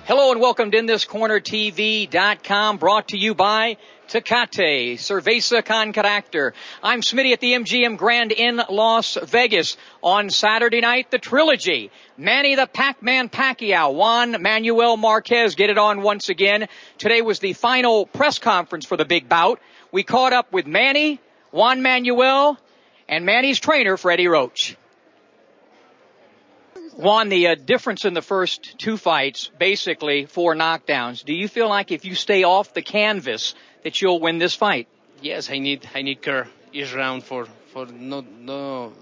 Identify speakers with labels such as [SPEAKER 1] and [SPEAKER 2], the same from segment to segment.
[SPEAKER 1] Hello and welcome to InThisCornerTV.com, brought to you by Tecate, Cerveza Tecate. I'm Smitty at the MGM Grand in Las Vegas. On Saturday night, the trilogy. Manny the Pac-Man Pacquiao, Juan, Manuel, Marquez get it on once again. Today was the final press conference for the big bout. We caught up with Manny, Juan Manuel, and Manny's trainer, Freddie Roach. Juan, the difference in the first two fights, basically 4 knockdowns. Do you feel like if you stay off the canvas that you'll win this fight?
[SPEAKER 2] Yes, I need care each round for no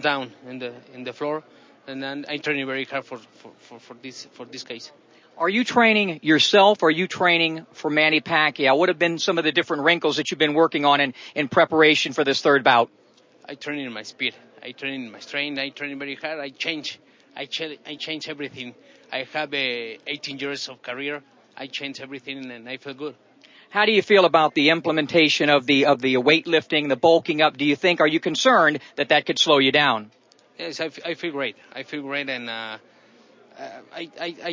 [SPEAKER 2] down in the floor, and then I training very hard for this case.
[SPEAKER 1] Are you training yourself or are you training for Manny Pacquiao? What have been some of the different wrinkles that you've been working on in preparation for this third bout?
[SPEAKER 2] I train in my speed. I train in my strength. I train very hard. I change everything. I have 18 years of career. I change everything and I feel good.
[SPEAKER 1] How do you feel about the implementation of the weightlifting, the bulking up? Are you concerned that could slow you down?
[SPEAKER 2] Yes, I feel great. I feel great, and I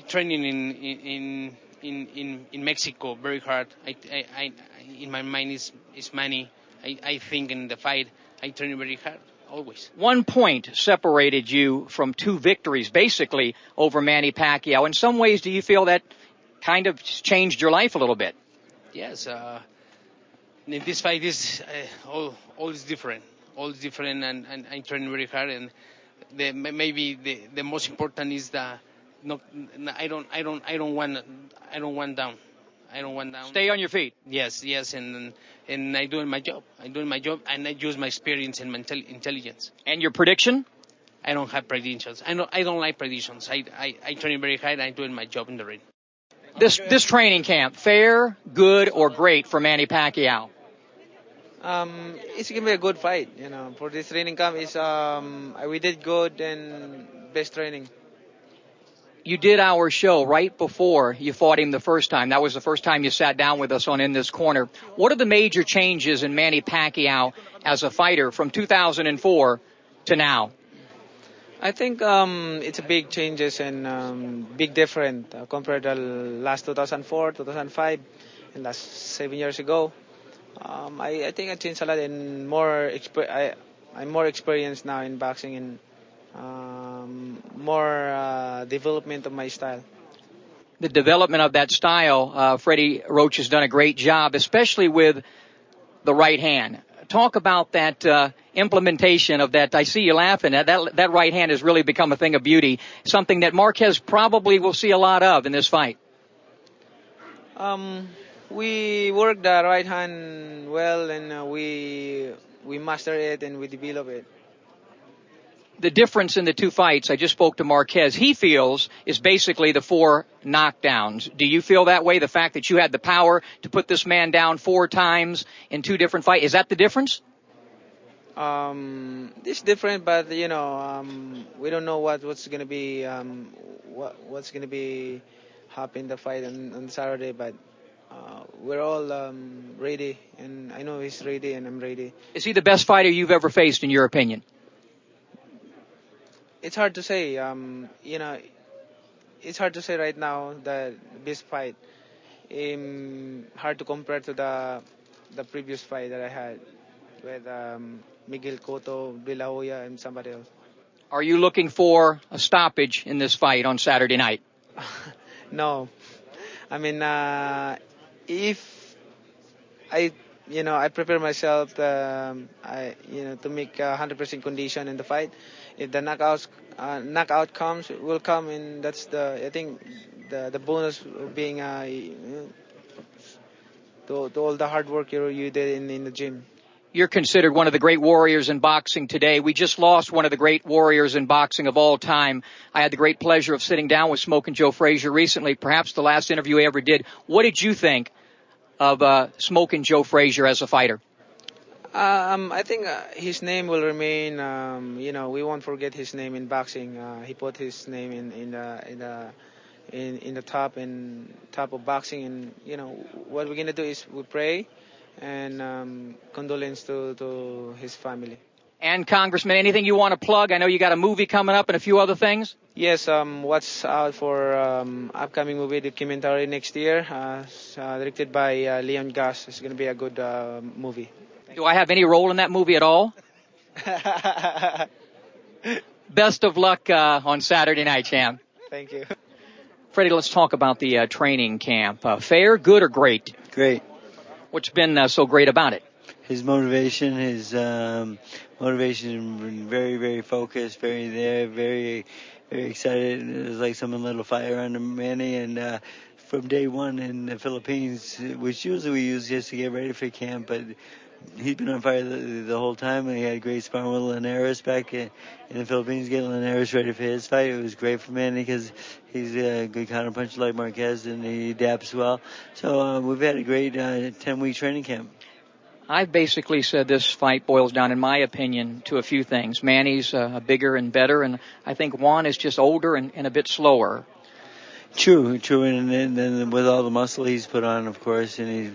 [SPEAKER 2] training in Mexico very hard. I in my mind is Manny. I think in the fight I train very hard. Always.
[SPEAKER 1] 1 point separated you from 2 victories, basically, over Manny Pacquiao. In some ways, do you feel that kind of changed your life a little bit?
[SPEAKER 2] Yes. In this fight, all is different. All is different, and I train very hard. And maybe the most important is I don't want down. I don't want down.
[SPEAKER 1] Stay on your feet.
[SPEAKER 2] Yes, and I doing my job. And I use my experience and my intelligence.
[SPEAKER 1] And your prediction?
[SPEAKER 2] I don't have predictions. I don't like predictions. I train very hard. I'm doing my job in the ring.
[SPEAKER 1] This training camp, fair, good, or great for Manny Pacquiao?
[SPEAKER 3] It's gonna be a good fight. For this training camp, we did good and best training.
[SPEAKER 1] You did our show right before you fought him the first time. That was the first time you sat down with us on In This Corner. What are the major changes in Manny Pacquiao as a fighter from 2004 to now?
[SPEAKER 3] I think it's a big changes and big different compared to last 2004, 2005, and last 7 years ago. I think I changed a lot and I'm more experienced now in boxing and more development of my style.
[SPEAKER 1] The development of that style, Freddie Roach has done a great job, especially with the right hand. Talk about that implementation of that. I see you laughing. That right hand has really become a thing of beauty, something that Marquez probably will see a lot of in this fight.
[SPEAKER 3] We work the right hand well, and we master it and we develop it.
[SPEAKER 1] The difference in the 2 fights, I just spoke to Marquez, he feels is basically the 4 knockdowns. Do you feel that way? The fact that you had the power to put this man down 4 times in 2 different fights, is that the difference?
[SPEAKER 3] It's different, but we don't know what's gonna be what's gonna be happen the fight on Saturday, but we're all ready, and I know he's ready and I'm ready.
[SPEAKER 1] Is he the best fighter you've ever faced in your opinion?
[SPEAKER 3] It's hard to say. It's hard to say right now the best fight. Hard to compare to the previous fight that I had with Miguel Cotto, De La Hoya, and somebody else.
[SPEAKER 1] Are you looking for a stoppage in this fight on Saturday night?
[SPEAKER 3] No. I mean, if I prepare myself to make 100% condition in the fight. If the knockout will come, and that's I think the bonus of being to all the hard work you did in the gym.
[SPEAKER 1] You're considered one of the great warriors in boxing today. We just lost one of the great warriors in boxing of all time. I had the great pleasure of sitting down with Smokin' Joe Frazier recently, perhaps the last interview I ever did. What did you think of Smokin' Joe Frazier as a fighter?
[SPEAKER 3] I think his name will remain. We won't forget his name in boxing. He put his name in the top of boxing, and what we're gonna do is we pray and condolence to his family.
[SPEAKER 1] And Congressman, anything you want to plug? I know you got a movie coming up and a few other things.
[SPEAKER 3] Yes, watch out for upcoming movie documentary next year, directed by Leon Gas. It's going to be a good movie.
[SPEAKER 1] Do I have any role in that movie at all? Best of luck on Saturday night, champ.
[SPEAKER 3] Thank you.
[SPEAKER 1] Freddie, let's talk about the training camp. Fair, good, or great?
[SPEAKER 4] Great.
[SPEAKER 1] What's been so great about it?
[SPEAKER 4] His motivation, very, very focused, very there, very, very excited. It was like someone lit a fire under Manny, and from day one in the Philippines, which usually we use just to get ready for camp, but he's been on fire the whole time, and he had great sparring with Linares back in the Philippines, getting Linares ready for his fight. It was great for Manny because he's a good counterpuncher like Marquez, and he adapts well. So we've had a great 10-week training camp.
[SPEAKER 1] I've basically said this fight boils down, in my opinion, to a few things. Manny's bigger and better, and I think Juan is just older and a bit slower.
[SPEAKER 4] True, and then with all the muscle he's put on, of course, and he's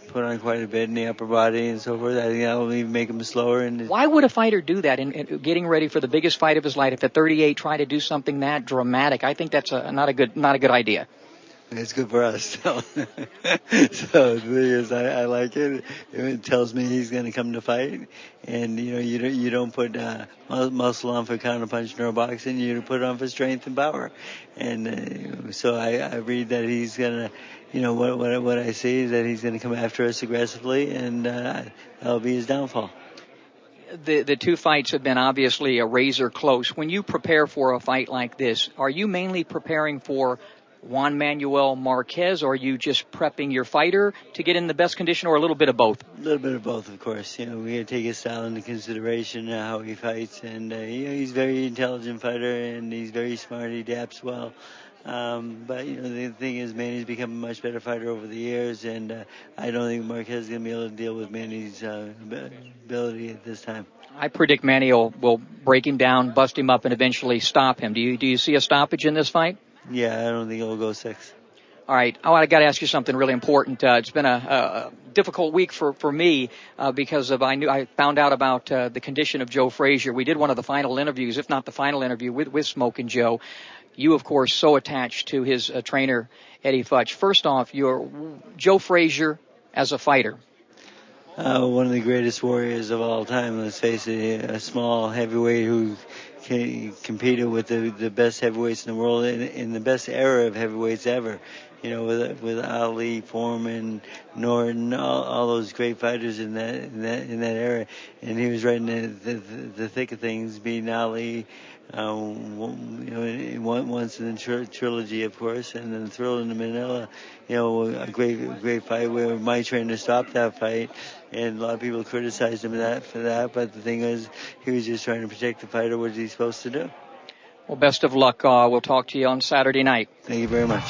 [SPEAKER 4] put on quite a bit in the upper body and so forth, I think that'll even make him slower. And
[SPEAKER 1] why would a fighter do that in getting ready for the biggest fight of his life? If at 38 try to do something that dramatic, I think that's not a good idea.
[SPEAKER 4] It's good for us. So the thing is, I like it. It tells me he's going to come to fight, and you don't put muscle on for counterpunching or boxing. You put it on for strength and power, and so I read that he's going to, what I see is that he's going to come after us aggressively, and that'll be his downfall.
[SPEAKER 1] The two fights have been obviously a razor close. When you prepare for a fight like this, are you mainly preparing for Juan Manuel Marquez, or are you just prepping your fighter to get in the best condition, or a little bit of both?
[SPEAKER 4] A little bit of both, of course. We got to take his style into consideration, how he fights, and he's a very intelligent fighter, and he's very smart. He adapts well. But the thing is, Manny's become a much better fighter over the years, and I don't think Marquez is going to be able to deal with Manny's ability at this time.
[SPEAKER 1] I predict Manny will break him down, bust him up, and eventually stop him. Do you see a stoppage in this fight?
[SPEAKER 4] Yeah, I don't think it'll go 6.
[SPEAKER 1] All right. I got to ask you something really important. It's been a difficult week for me because I found out about the condition of Joe Frazier. We did one of the final interviews, if not the final interview, with Smoke and Joe. You, of course, so attached to his trainer, Eddie Futch. First off, you're Joe Frazier as a fighter.
[SPEAKER 4] One of the greatest warriors of all time. Let's face it, a small heavyweight who competed with the best heavyweights in the world in the best era of heavyweights ever. With Ali, Foreman, Norton, all those great fighters in that era, and he was right in the thick of things, beating Ali. Once in the trilogy, of course, and then Thrill in Manila, a great fight where my trainer stopped that fight, and a lot of people criticized him for that, but the thing is, he was just trying to protect the fighter. What is he supposed to do?
[SPEAKER 1] Well, best of luck. We'll talk to you on Saturday night.
[SPEAKER 4] Thank you very much.